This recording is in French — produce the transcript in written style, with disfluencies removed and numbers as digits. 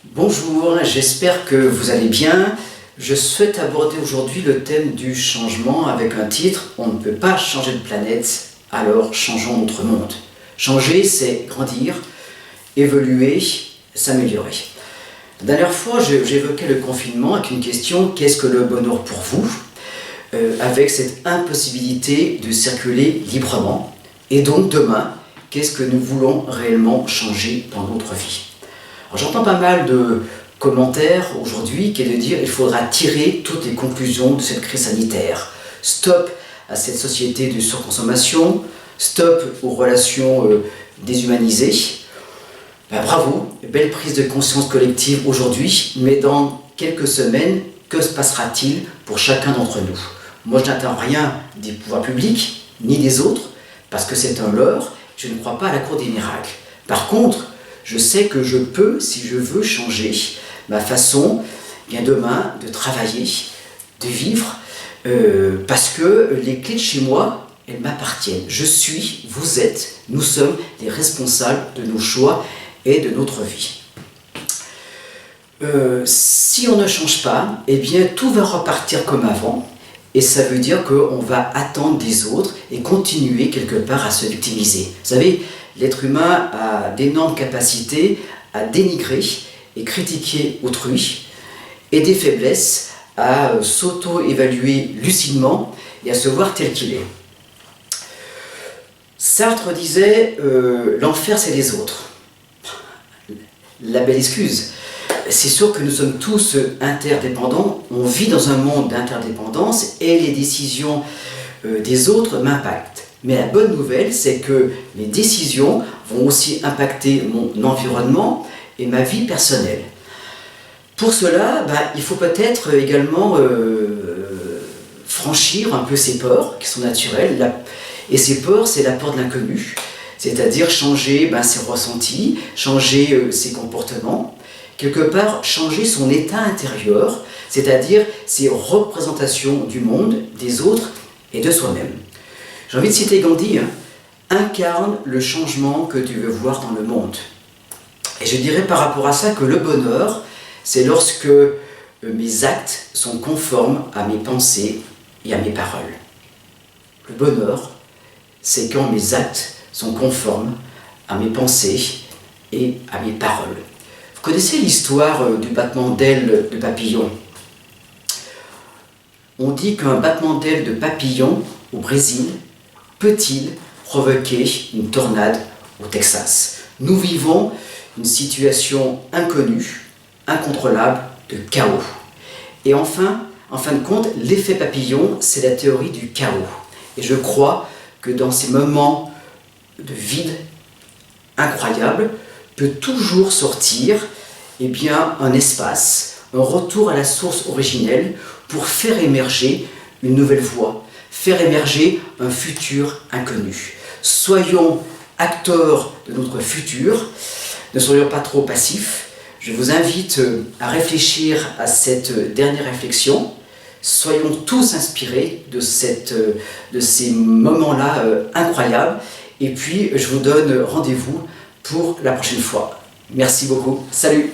Bonjour, j'espère que vous allez bien. Je souhaite aborder aujourd'hui le thème du changement avec un titre « On ne peut pas changer de planète, alors changeons notre monde ». Changer, c'est grandir, évoluer, s'améliorer. La dernière fois, j'évoquais le confinement avec une question « Qu'est-ce que le bonheur pour vous ?» avec cette impossibilité de circuler librement. Et donc demain, qu'est-ce que nous voulons réellement changer dans notre vie? J'entends pas mal de commentaires aujourd'hui qui est de dire qu'il faudra tirer toutes les conclusions de cette crise sanitaire. Stop à cette société de surconsommation, stop aux relations déshumanisées. Bravo, belle prise de conscience collective aujourd'hui, mais dans quelques semaines, que se passera-t-il pour chacun d'entre nous? Moi, je n'attends rien des pouvoirs publics, ni des autres, parce que c'est un leurre, je ne crois pas à la cour des miracles. Par contre, je sais que je peux, si je veux, changer ma façon, bien demain, de travailler, de vivre, parce que les clés de chez moi, elles m'appartiennent. Je suis, vous êtes, nous sommes les responsables de nos choix et de notre vie. Si on ne change pas, eh bien tout va repartir comme avant, et ça veut dire qu'on va attendre des autres et continuer quelque part à se victimiser. Vous savez, l'être humain a d'énormes capacités à dénigrer et critiquer autrui, et des faiblesses à s'auto-évaluer lucidement et à se voir tel qu'il est. Sartre disait l'enfer c'est les autres. La belle excuse. C'est sûr que nous sommes tous interdépendants, on vit dans un monde d'interdépendance et les décisions des autres m'impactent. Mais la bonne nouvelle, c'est que mes décisions vont aussi impacter mon environnement et ma vie personnelle. Pour cela, il faut peut-être également franchir un peu ces peurs qui sont naturelles. Et ces peurs, c'est la peur de l'inconnu, c'est-à-dire changer ses ressentis, changer ses comportements, quelque part changer son état intérieur, c'est-à-dire ses représentations du monde, des autres et de soi-même. J'ai envie de citer Gandhi, incarne le changement que tu veux voir dans le monde. Et je dirais par rapport à ça que le bonheur, c'est lorsque mes actes sont conformes à mes pensées et à mes paroles. Le bonheur, c'est quand mes actes sont conformes à mes pensées et à mes paroles. Vous connaissez l'histoire du battement d'ailes de papillon? On dit qu'un battement d'ailes de papillon au Brésil peut-il provoquer une tornade au Texas? Nous vivons une situation inconnue, incontrôlable, de chaos. Et enfin, en fin de compte, l'effet papillon, c'est la théorie du chaos. Et je crois que dans ces moments de vide incroyable, peut toujours sortir un espace, un retour à la source originelle pour faire émerger une nouvelle voie, faire émerger un futur inconnu. Soyons acteurs de notre futur, ne soyons pas trop passifs. Je vous invite à réfléchir à cette dernière réflexion. Soyons tous inspirés de ces moments-là incroyables. Et puis, je vous donne rendez-vous pour la prochaine fois. Merci beaucoup. Salut!